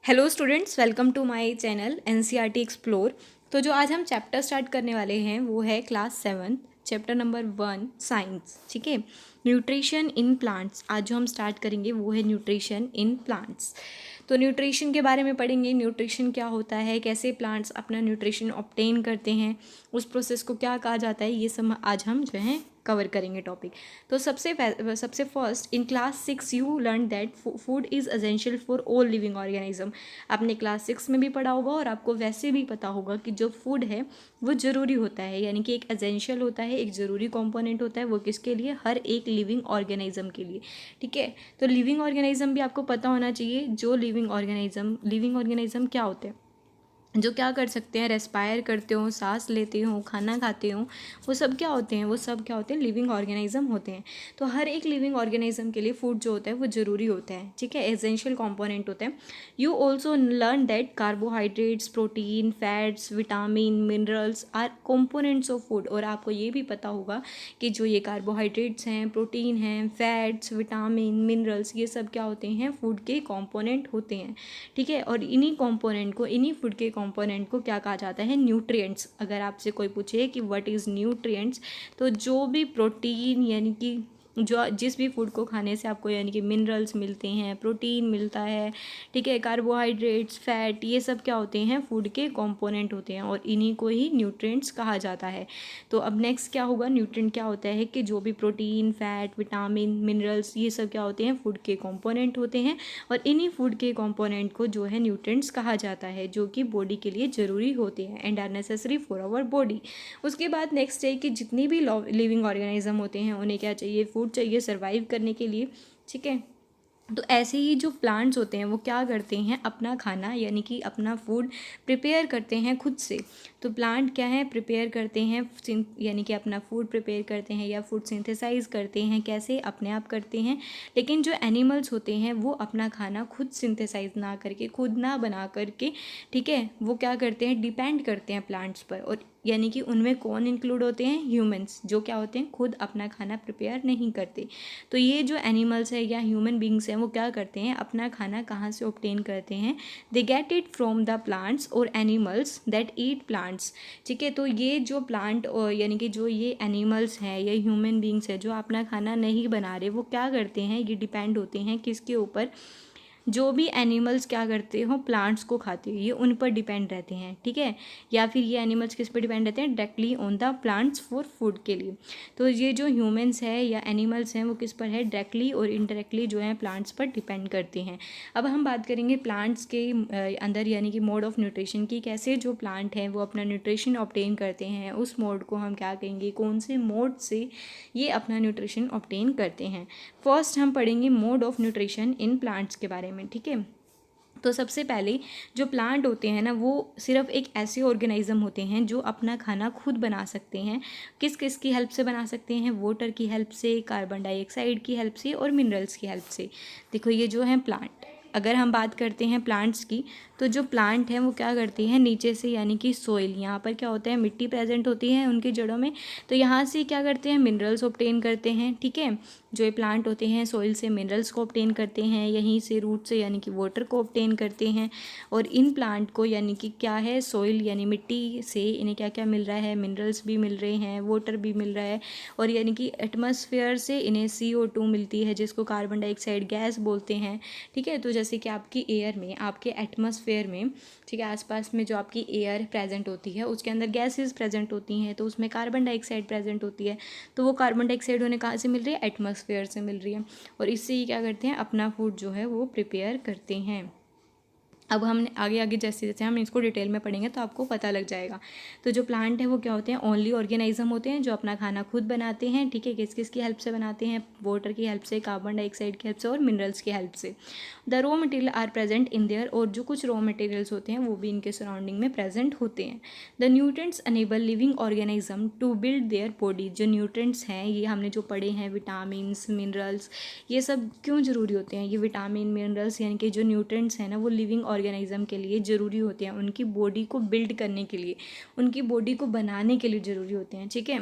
Hello students, welcome to my channel NCERT explore. तो जो आज हम चैप्टर स्टार्ट करने वाले हैं वो है क्लास 7 चैप्टर नंबर 1 साइंस। ठीक है, न्यूट्रिशन इन प्लांट्स। आज जो हम स्टार्ट करेंगे वो है न्यूट्रिशन इन प्लांट्स। तो न्यूट्रिशन के बारे में पढ़ेंगे, न्यूट्रिशन क्या होता है, कैसे प्लांट्स अपना न्यूट्रिशन ऑब्टेन करते हैं, उस प्रोसेस को क्या कहा जाता है, ये सब आज हम जो है कवर करेंगे टॉपिक। तो सबसे first, in class 6 you learn that food is essential for all living organism. आपने क्लास 6 में भी पढ़ा होगा और आपको वैसे भी पता होगा कि जो फूड है वो ज़रूरी होता है, यानी कि एक एसेंशियल होता है, एक ज़रूरी कंपोनेंट होता है। वो किसके लिए? हर एक लिविंग ऑर्गेनिज्म के लिए। ठीक है, तो लिविंग ऑर्गेनिज्म भी आपको पता होना चाहिए। जो लिविंग ऑर्गेनिज्म क्या होते हैं? जो क्या कर सकते हैं, रेस्पायर करते हो, सांस लेते हो, खाना खाते हो, वो सब क्या होते हैं? वो सब क्या होते हैं? लिविंग ऑर्गेनिज्म होते हैं। तो हर एक लिविंग ऑर्गेनिज्म के लिए फूड जो होता है वो ज़रूरी होता है। ठीक है, एसेंशियल कंपोनेंट होता है। You also learn that carbohydrates, protein, fats, vitamin, minerals are components of food. और आपको ये भी पता होगा कि जो ये कार्बोहाइड्रेट्स हैं, प्रोटीन हैं, फैट्स, विटामिन, मिनरल्स, ये सब क्या होते हैं? फूड के कॉम्पोनेंट होते हैं। ठीक है, और इन्हीं फूड के कंपोनेंट को क्या कहा जाता है? न्यूट्रिएंट्स। अगर आपसे कोई पूछे कि व्हाट इज़ न्यूट्रिएंट्स, तो जो भी प्रोटीन, यानी कि जो जिस भी फूड को खाने से आपको यानी कि मिनरल्स मिलते हैं, प्रोटीन मिलता है, ठीक है, कार्बोहाइड्रेट्स, फैट, ये सब क्या होते हैं? फूड के कंपोनेंट होते हैं और इन्हीं को ही न्यूट्रिएंट्स कहा जाता है। तो अब नेक्स्ट क्या होगा? न्यूट्रिएंट क्या होता है कि जो भी प्रोटीन, फैट, विटामिन, मिनरल्स, ये सब क्या होते हैं? फूड के कंपोनेंट होते हैं और इन्हीं फूड के कंपोनेंट को जो है न्यूट्रिएंट्स कहा जाता है, जो कि बॉडी के लिए ज़रूरी होते हैं and are necessary for our body. उसके बाद नेक्स्ट है कि जितनी भी लिविंग ऑर्गेनिज्म होते हैं उन्हें क्या चाहिए? फूड चाहिए सर्वाइव करने के लिए। ठीक है, तो ऐसे ही जो प्लांट्स होते हैं वो क्या करते हैं? अपना खाना यानी कि अपना फूड प्रिपेयर करते हैं खुद से। तो प्लांट क्या है? प्रिपेयर करते हैं, यानी कि अपना फूड प्रिपेयर करते हैं या फूड सिंथेसाइज करते हैं। कैसे? अपने आप करते हैं। लेकिन जो एनिमल्स होते हैं वो अपना खाना खुद सिंथेसाइज ना करके, खुद ना बना करके, ठीक है, वो क्या करते हैं? डिपेंड करते हैं प्लांट्स पर। और यानी कि उनमें कौन इंक्लूड होते हैं? ह्यूमंस, जो क्या होते हैं? खुद अपना खाना प्रिपेयर नहीं करते। तो ये जो एनिमल्स है या ह्यूमन बींग्स हैं वो क्या करते हैं? अपना खाना कहाँ से ऑब्टेन करते हैं? They get it from the plants और एनिमल्स दैट ईट प्लांट्स। ठीक है, तो ये जो प्लांट यानी कि जो ये एनिमल्स हैं या ह्यूमन बींग्स है जो अपना खाना नहीं बना रहे, वो क्या करते हैं? ये डिपेंड होते हैं किसके ऊपर? जो भी एनिमल्स क्या करते हो? प्लांट्स को खाते हो, ये उन पर डिपेंड रहते हैं। ठीक है, या फिर ये एनिमल्स किस पर डिपेंड रहते हैं? Directly on the plants for food के लिए। तो ये जो ह्यूमंस है या एनिमल्स हैं वो किस पर है? डायरेक्टली और इनडायरेक्टली जो है प्लांट्स पर डिपेंड करते हैं। अब हम बात करेंगे प्लांट्स के अंदर यानी कि मोड ऑफ न्यूट्रिशन की। कैसे जो प्लांट हैं वो अपना न्यूट्रिशन ऑब्टेन करते हैं, उस मोड को हम क्या कहेंगे? कौन से मोड से ये अपना न्यूट्रिशन ऑब्टेन करते हैं। फर्स्ट हम पढ़ेंगे mode of nutrition in plants के बारे में। ठीक है, तो सबसे पहले जो प्लांट होते हैं ना वो सिर्फ एक ऐसे ऑर्गेनिज्म होते हैं जो अपना खाना खुद बना सकते हैं। किस किस की हेल्प से बना सकते हैं? वाटर की हेल्प से, कार्बन डाइऑक्साइड की हेल्प से और मिनरल्स की हेल्प से। देखो ये जो है प्लांट, अगर हम बात करते हैं प्लांट्स की, तो जो प्लांट हैं वो क्या करती हैं? नीचे से यानी कि सोइल, यहाँ पर क्या होता है? मिट्टी प्रेजेंट होती है उनकी जड़ों में, तो यहाँ से क्या करते हैं? मिनरल्स ऑब्टेन करते हैं। ठीक है, जो ये प्लांट होते हैं सोइल से मिनरल्स को ऑब्टेन करते हैं, यहीं से रूट से यानी कि वाटर को ऑब्टेन करते हैं। और इन प्लांट को यानी कि क्या है? सोइल यानी मिट्टी से इन्हें क्या क्या मिल रहा है? मिनरल्स भी मिल रहे हैं, वाटर भी मिल रहा है, और यानी कि एटमॉस्फेयर से इन्हें CO2 मिलती है, जिसको कार्बन डाइऑक्साइड गैस बोलते हैं। ठीक है, तो जैसे कि आपकी एयर में, आपके एटमॉस्फेयर में, ठीक है, आसपास में जो आपकी एयर प्रेजेंट होती है उसके अंदर गैसेस प्रेजेंट होती हैं, तो उसमें कार्बन डाइऑक्साइड प्रेजेंट होती है। तो वो कार्बन डाइऑक्साइड उन्हें कहाँ से मिल रही है? एटमॉस्फेयर से मिल रही है, और इससे ही क्या करते हैं? अपना फूड जो है वो प्रिपेयर करते हैं। अब हम आगे आगे जैसे जैसे हम इसको डिटेल में पढ़ेंगे तो आपको पता लग जाएगा। तो जो प्लांट है वो क्या होते हैं? ओनली ऑर्गेनिज्म होते हैं जो अपना खाना खुद बनाते हैं। ठीक है, किस किस की हेल्प से बनाते हैं? वाटर की हेल्प से, कार्बन डाइऑक्साइड की हेल्प से और मिनरल्स की हेल्प से। The raw material are present in there, और जो कुछ रॉ मटेरियल्स होते हैं वो भी इनके सराउंडिंग में प्रेजेंट होते हैं। The nutrients enable living organism to build their body. जो न्यूट्रिएंट्स हैं ये हमने जो पढ़े हैं, विटामिन्स, मिनरल्स, ये सब क्यों ज़रूरी होते हैं? ये विटामिन, मिनरल्स यानी कि जो न्यूट्रिएंट्स हैं ना वो लिविंग ऑर्गेनिज्म के लिए ज़रूरी होते हैं, उनकी बॉडी को बिल्ड करने के लिए, उनकी बॉडी को बनाने के लिए ज़रूरी होते हैं। ठीक है,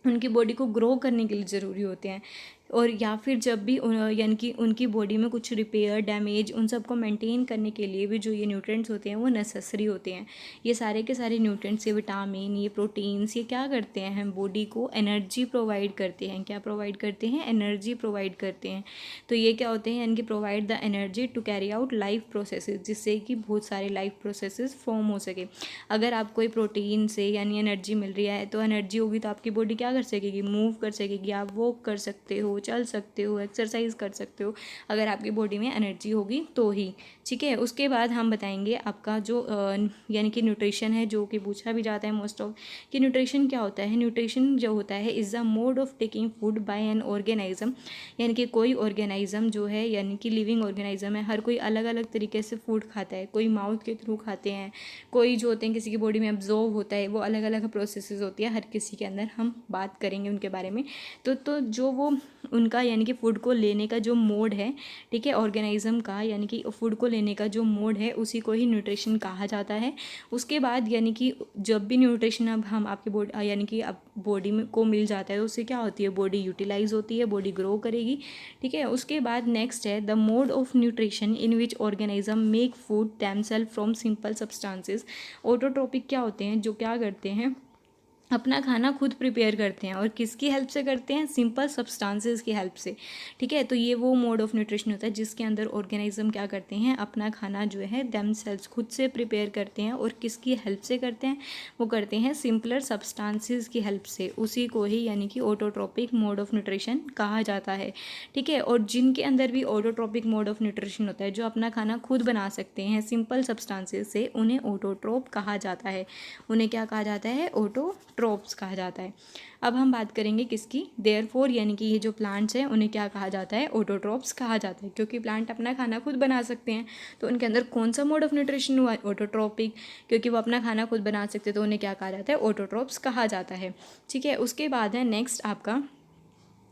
उनकी बॉडी को ग्रो करने के लिए ज़रूरी होते हैं। और या फिर जब भी यानी कि उनकी बॉडी में कुछ रिपेयर डैमेज उन सबको मेंटेन करने के लिए भी जो ये न्यूट्रिएंट्स होते हैं वो नेसेसरी होते हैं। ये सारे के सारे न्यूट्रिएंट्स, ये विटामिन, ये प्रोटीन्स, ये क्या करते हैं, हम बॉडी को एनर्जी प्रोवाइड करते हैं। क्या प्रोवाइड करते हैं? एनर्जी प्रोवाइड करते हैं। तो ये क्या होते हैं, यानी कि provide the energy to carry out life processes, जिससे कि बहुत सारे लाइफ प्रोसेसेस फॉर्म हो सके। अगर आपको कोई प्रोटीन से यानी एनर्जी मिल रही है तो एनर्जी होगी तो आपकी बॉडी क्या कर सकेगी? मूव कर सकेगी, आप वॉक कर सकते हो, चल सकते हो, एक्सरसाइज कर सकते हो, अगर आपकी बॉडी में एनर्जी होगी तो ही। ठीक है, उसके बाद हम बताएंगे आपका जो यानी कि न्यूट्रिशन है, जो कि पूछा भी जाता है मोस्ट ऑफ, कि न्यूट्रिशन क्या होता है। न्यूट्रिशन जो होता है is the mode of taking food by an organism, यानी कि कोई ऑर्गेनाइज्म जो है, यानी कि लिविंग ऑर्गेनाइज्म है, हर कोई अलग अलग तरीके से फूड खाता है। कोई माउथ के थ्रू खाते हैं, कोई जो होते हैं किसी की बॉडी में एब्जॉर्व होता है, वो अलग अलग प्रोसेसेस होती है हर किसी के अंदर, हम बात करेंगे उनके बारे में। तो जो वो उनका यानी कि फूड को लेने का जो मोड है, ठीक है, ऑर्गेनाइज्म का यानी कि फूड को लेने का जो मोड है उसी को ही न्यूट्रिशन कहा जाता है। उसके बाद यानी कि जब भी न्यूट्रिशन अब हम आपके बॉडी यानी कि अब बॉडी में को मिल जाता है तो उससे क्या होती है, बॉडी यूटिलाइज होती है, बॉडी ग्रो करेगी। ठीक है, उसके बाद नेक्स्ट है the mode of nutrition in which organism make food themself from simple substances. Autotrophic क्या होते हैं, जो क्या करते हैं, अपना खाना खुद प्रिपेयर करते हैं, और किसकी हेल्प से करते हैं? सिंपल सब्सटेंसेस की हेल्प से। ठीक है, तो ये वो मोड ऑफ न्यूट्रिशन होता है जिसके अंदर ऑर्गेनिज्म क्या करते हैं, अपना खाना जो है देमसेल्व्स खुद से प्रिपेयर करते हैं, और किसकी हेल्प से करते हैं? वो करते हैं सिंपलर सब्सटेंसेस की हेल्प से। उसी को ही यानी कि ऑटोट्रोपिक मोड ऑफ न्यूट्रिशन कहा जाता है। ठीक है, और जिनके अंदर भी ऑटोट्रोपिक मोड ऑफ न्यूट्रिशन होता है, जो अपना खाना खुद बना सकते हैं सिंपल सब्सटेंसेस से, उन्हें ऑटोट्रोप कहा जाता है। उन्हें क्या कहा जाता है? ऑटोट्रोप्स कहा जाता है। अब हम बात करेंगे किसकी? देयरफॉर यानी कि ये जो प्लांट्स हैं उन्हें क्या कहा जाता है? ऑटोट्रोप्स कहा जाता है, क्योंकि प्लांट अपना खाना खुद बना सकते हैं। तो उनके अंदर कौन सा मोड ऑफ न्यूट्रिशन हुआ? ऑटोट्रोपिक। क्योंकि वो अपना खाना खुद बना सकते हैं तो उन्हें क्या कहा जाता है? ऑटोट्रोप्स कहा जाता है। ठीक है, उसके बाद है नेक्स्ट आपका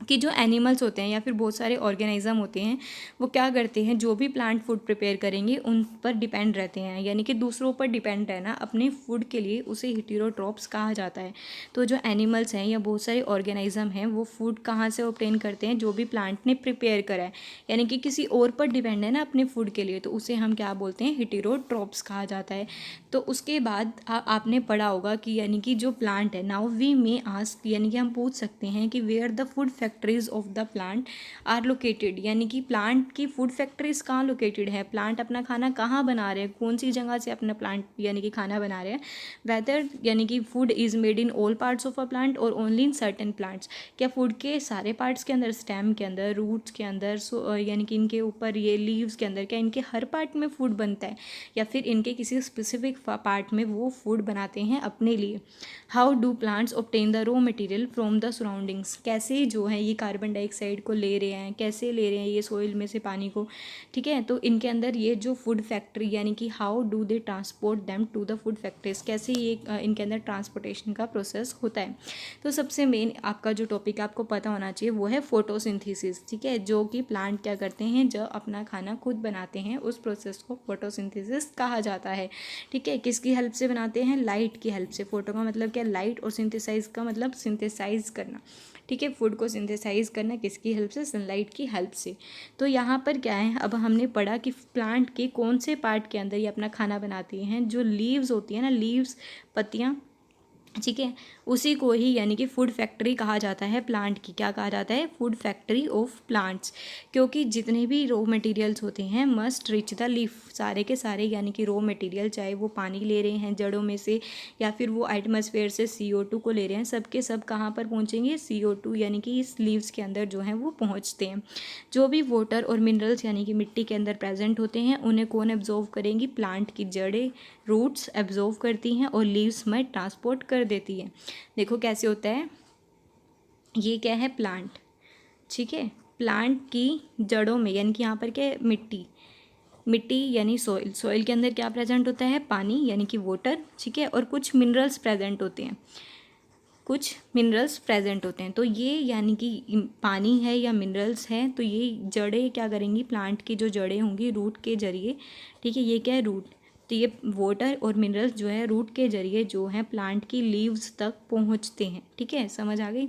कि जो एनिमल्स होते हैं या फिर बहुत सारे ऑर्गेनिज्म होते हैं, वो क्या करते हैं, जो भी प्लांट फूड प्रिपेयर करेंगे उन पर डिपेंड रहते हैं, यानी कि दूसरों पर डिपेंड रहना अपने फूड के लिए, उसे हेटेरोट्रोप्स कहा जाता है। तो जो एनिमल्स हैं या बहुत सारे ऑर्गेनिज्म हैं वो फूड कहाँ से ऑब्टेन करते हैं? जो भी प्लांट ने प्रिपेयर करा है, यानी कि किसी और पर डिपेंड है ना अपने फूड के लिए, तो उसे हम क्या बोलते हैं? हेटेरोट्रोप्स कहा जाता है। तो उसके बाद आपने पढ़ा होगा कि यानी कि जो प्लांट है, नाउ वी मे आस्क, यानी कि हम पूछ सकते हैं कि where the food factories of the plant are located, यानी कि प्लांट की फूड फैक्ट्रीज कहाँ लोकेटेड है, प्लांट अपना खाना कहाँ बना रहे हैं, कौन सी जगह से अपना प्लांट यानी कि खाना बना रहे हैं। वेदर यानी कि food is made in all parts of a plant और ओनली इन सर्टेन प्लांट्स, क्या फूड के सारे पार्ट्स के अंदर, स्टेम के अंदर, रूट्स के अंदर, यानी कि इनके ऊपर ये लीव्स के अंदर, क्या इनके हर पार्ट में फूड बनता है, या फिर इनके किसी स्पेसिफिक पार्ट में वो फूड बनाते हैं अपने लिए। How do plants obtain the raw material from the surroundings, कैसे जो है ये कार्बन डाइऑक्साइड को ले रहे हैं, कैसे ले रहे हैं ये सॉइल में से पानी को। ठीक है, तो इनके अंदर ये जो फूड फैक्ट्री यानी कि how do they transport them to the food factories, कैसे ये इनके अंदर ट्रांसपोर्टेशन का प्रोसेस होता है। तो सबसे मेन आपका जो टॉपिक आपको पता होना चाहिए वो है फोटोसिंथेसिस। ठीक है, जो कि प्लांट क्या करते हैं, जो अपना खाना खुद बनाते हैं, उस प्रोसेस को फोटोसिंथेसिस कहा जाता है। ठीक है, किसकी हेल्प से बनाते हैं? लाइट की हेल्प से। फोटो का मतलब क्या? लाइट, और सिंथेसाइज का मतलब सिंथेसाइज करना। ठीक है, फूड को सिंथेसाइज करना किसकी हेल्प से? सनलाइट की हेल्प से। तो यहाँ पर क्या है, अब हमने पढ़ा कि प्लांट के कौन से पार्ट के अंदर ये अपना खाना बनाती हैं। जो लीव्स होती है ना, लीव्स, पत्तियाँ, ठीक है, उसी को ही यानी कि फूड फैक्ट्री कहा जाता है प्लांट की। क्या कहा जाता है? Food factory of plants. क्योंकि जितने भी रॉ मटेरियल्स होते हैं मस्ट रिच द लीफ, सारे के सारे यानी कि रॉ मटेरियल, चाहे वो पानी ले रहे हैं जड़ों में से या फिर वो एटमॉस्फेयर से CO2 को ले रहे हैं, सब के सब कहाँ पर पहुँचेंगे? CO2 यानी कि इस लीव्स के अंदर जो है वो पहुँचते हैं। जो भी वाटर और मिनरल्स यानी कि मिट्टी के अंदर प्रेजेंट होते हैं उन्हें कौन एब्जॉर्व करेंगी? प्लांट की जड़ें, रूट्स एब्जॉर्व करती हैं और लीव्स में ट्रांसपोर्ट कर देती है। देखो कैसे होता है, ये क्या है? प्लांट। ठीक है, प्लांट की जड़ों में यानी कि यहाँ पर क्या है? मिट्टी, मिट्टी यानी सॉइल, सॉइल के अंदर क्या प्रेजेंट होता है? पानी यानी कि वाटर। ठीक है, और कुछ मिनरल्स प्रेजेंट होते हैं, कुछ मिनरल्स प्रेजेंट होते हैं। तो ये यानी कि पानी है या मिनरल्स हैं, तो ये जड़ें क्या करेंगी? प्लांट की जो जड़ें होंगी रूट के जरिए, ठीक है, ये क्या है? रूट। तो ये वाटर और मिनरल्स जो है रूट के जरिए जो है प्लांट की लीव्स तक पहुंचते हैं। ठीक है, समझ आ गई।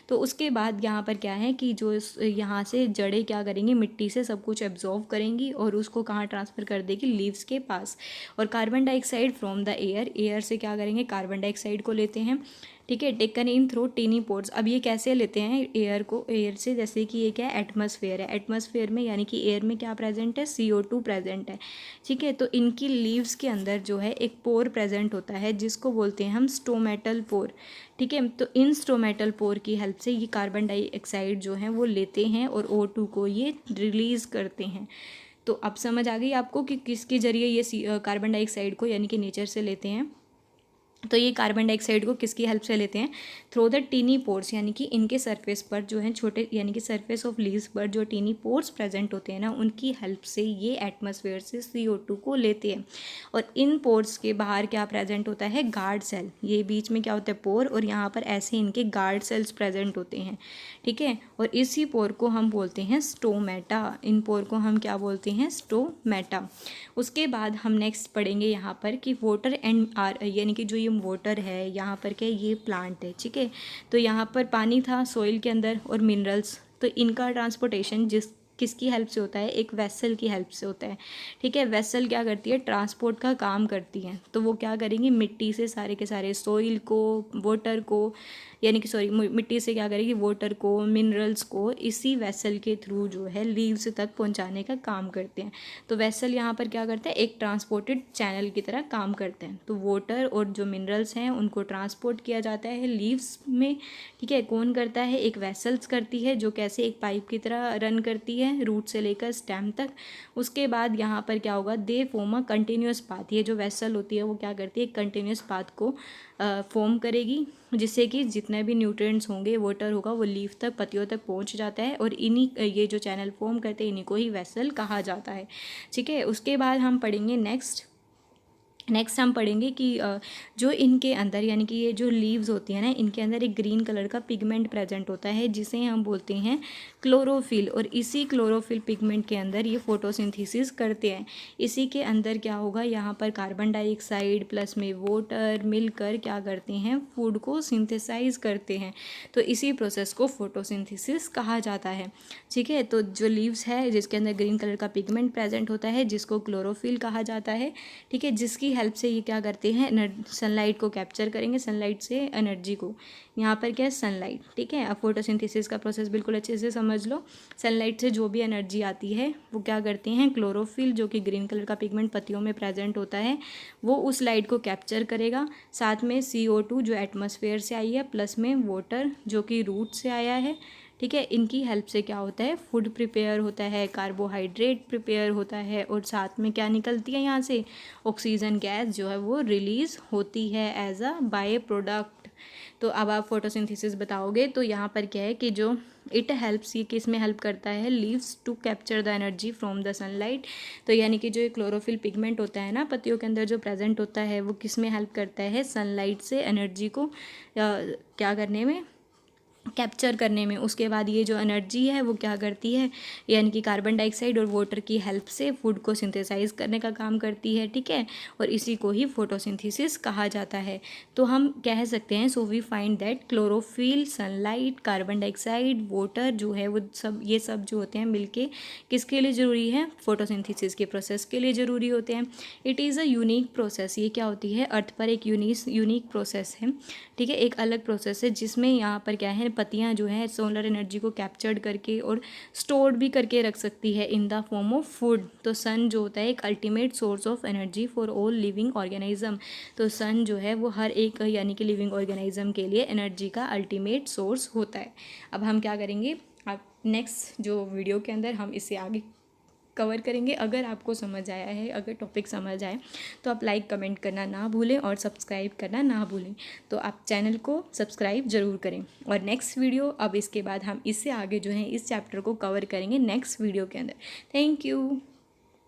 तो उसके बाद यहाँ पर क्या है कि जो यहाँ से जड़ें क्या करेंगी, मिट्टी से सब कुछ एब्जॉर्व करेंगी और उसको कहाँ ट्रांसफ़र कर देगी, लीव्स के पास। और carbon dioxide from the air, air से क्या करेंगे, कार्बन डाइऑक्साइड को लेते हैं। ठीक है, taken in through tiny pores. अब ये कैसे लेते हैं एयर को, एयर से, जैसे कि ये क्या है, एटमॉस्फेयर है, एटमॉस्फेयर में यानी कि एयर में क्या प्रेजेंट है, CO2 प्रेजेंट है। ठीक है, तो इनकी लीव्स के अंदर जो है एक पोर प्रेजेंट होता है जिसको बोलते हैं हम स्टोमेटल पोर। ठीक है, तो इन स्टोमेटल पोर की हेल्प से ये कार्बन डाइऑक्साइड जो है वो लेते हैं और O2 को ये रिलीज़ करते हैं। तो अब समझ आ गई आपको कि किसके जरिए ये कार्बन डाइऑक्साइड को यानी कि नेचर से लेते हैं। तो ये कार्बन डाइऑक्साइड को किसकी हेल्प से लेते हैं, थ्रू द टीनी पोर्स, यानी कि इनके सरफेस पर जो है छोटे, यानी कि सरफेस ऑफ लीव्स पर जो टीनी पोर्स प्रेजेंट होते हैं ना, उनकी हेल्प से ये एटमॉस्फेयर से CO2 को लेते हैं। और इन पोर्स के बाहर क्या प्रेजेंट होता है, गार्ड सेल। ये बीच में क्या होता है, पोर, और यहाँ पर ऐसे इनके गार्ड सेल्स प्रेजेंट होते हैं। ठीक है, और इसी पोर को हम बोलते हैं स्टोमेटा। इन पोर को हम क्या बोलते हैं, स्टोमेटा। उसके बाद हम नेक्स्ट पढ़ेंगे यहाँ पर कि वाटर एंड आर, यानी कि जो ये वाटर है यहाँ पर क्या, ये प्लांट है। ठीक है, तो यहाँ पर पानी था सॉइल के अंदर और मिनरल्स, तो इनका ट्रांसपोर्टेशन किसकी हेल्प से होता है, एक वेसल की हेल्प से होता है। ठीक है, वेसल क्या करती है, ट्रांसपोर्ट का काम करती है। तो वो क्या करेंगी, मिट्टी से सारे के सारे सॉइल को, वाटर को, यानी कि सॉरी, मिट्टी से क्या करेगी, वाटर को, मिनरल्स को इसी वेसल के थ्रू जो है लीव्स तक पहुंचाने का काम करते हैं। तो वेसल यहाँ पर क्या करता है, एक ट्रांसपोर्टेड चैनल की तरह काम करते हैं। तो वाटर और जो मिनरल्स हैं उनको ट्रांसपोर्ट किया जाता है लीव्स में। ठीक है, कौन करता है, एक वेसल्स करती है, जो कैसे एक पाइप की तरह रन करती है रूट से लेकर स्टेम तक। उसके बाद यहाँ पर क्या होगा, they form a continuous path. ये जो वेसल होती है वो क्या करती है, कंटिन्यूस पाथ को फॉर्म करेगी, जिससे कि जितने भी न्यूट्रिएंट्स होंगे, वाटर होगा, वो लीफ तक, पत्तियों तक पहुंच जाता है। और इन्हीं, ये जो चैनल फॉर्म करते हैं, इन्हीं को ही वेसल कहा जाता है। ठीक है, उसके बाद हम पढ़ेंगे नेक्स्ट हम पढ़ेंगे कि जो इनके अंदर, यानी कि ये जो लीव्स होती हैं ना, इनके अंदर एक ग्रीन कलर का पिगमेंट प्रेजेंट होता है जिसे हम बोलते हैं क्लोरोफिल। और इसी क्लोरोफिल पिगमेंट के अंदर ये फोटोसिंथेसिस करते हैं। इसी के अंदर क्या होगा, यहाँ पर कार्बन डाइऑक्साइड प्लस में वाटर मिलकर क्या करते हैं, फूड को सिंथेसाइज करते हैं। तो इसी प्रोसेस को फोटोसिंथेसिस कहा जाता है। ठीक है, तो जो लीव्स है जिसके अंदर ग्रीन कलर का पिगमेंट प्रेजेंट होता है, जिसको क्लोरोफिल कहा जाता है। ठीक है, जिसकी हेल्प से ये क्या करते हैं, सनलाइट को कैप्चर करेंगे, सनलाइट से एनर्जी को। यहाँ पर क्या है, सनलाइट। ठीक है, अब फोटोसिंथेसिस का प्रोसेस बिल्कुल अच्छे से समझ लो। सनलाइट से जो भी एनर्जी आती है वो क्या करते हैं, क्लोरोफिल, जो कि ग्रीन कलर का पिगमेंट पत्तियों में प्रेजेंट होता है, वो उस लाइट को कैप्चर करेगा। साथ में CO2 जो एटमॉस्फेयर से आई है, प्लस में वाटर जो कि रूट से आया है। ठीक है, इनकी हेल्प से क्या होता है, फूड प्रिपेयर होता है, कार्बोहाइड्रेट प्रिपेयर होता है, और साथ में क्या निकलती है यहाँ से, ऑक्सीजन गैस जो है वो रिलीज़ होती है एज अ बाय प्रोडक्ट। तो अब आप फोटोसिंथेसिस बताओगे, तो यहाँ पर क्या है कि जो इट हेल्प्स, ये किस में हेल्प करता है, leaves to capture the energy from the sunlight. तो यानी कि जो क्लोरोफिल पिगमेंट होता है ना पत्तियों के अंदर जो प्रेजेंट होता है, वो किस में हेल्प करता है, सनलाइट से एनर्जी को क्या करने में, कैप्चर करने में। उसके बाद ये जो एनर्जी है वो क्या करती है, यानी कि कार्बन डाइऑक्साइड और वाटर की हेल्प से फूड को सिंथेसाइज करने का काम करती है। ठीक है, और इसी को ही फोटोसिंथेसिस कहा जाता है। तो हम कह सकते हैं, so we find that chlorophyll, sunlight, carbon dioxide, water जो है वो सब, ये सब जो होते हैं मिलके किसके लिए ज़रूरी है, फोटोसिंथेसिस के प्रोसेस के लिए ज़रूरी होते हैं। It is a unique process. ये क्या होती है, अर्थ पर एक यूनिक प्रोसेस है। ठीक है, एक अलग प्रोसेस है जिसमें यहाँ पर क्या है, पत्तियाँ जो है सोलर एनर्जी को कैप्चर्ड करके और स्टोर्ड भी करके रख सकती है in the form of food. तो सन जो होता है एक ultimate source of energy for all living organism. तो सन जो है वो हर एक, यानी कि लिविंग ऑर्गेनिज्म के लिए एनर्जी का अल्टीमेट सोर्स होता है। अब हम क्या करेंगे, आप नेक्स्ट जो वीडियो के अंदर हम इसे आगे कवर करेंगे। अगर आपको समझ आया है, अगर टॉपिक समझ आए, तो आप लाइक कमेंट करना ना भूलें और सब्सक्राइब करना ना भूलें। तो आप चैनल को सब्सक्राइब ज़रूर करें। और नेक्स्ट वीडियो, अब इसके बाद हम इससे आगे जो है इस चैप्टर को कवर करेंगे नेक्स्ट वीडियो के अंदर। Thank you.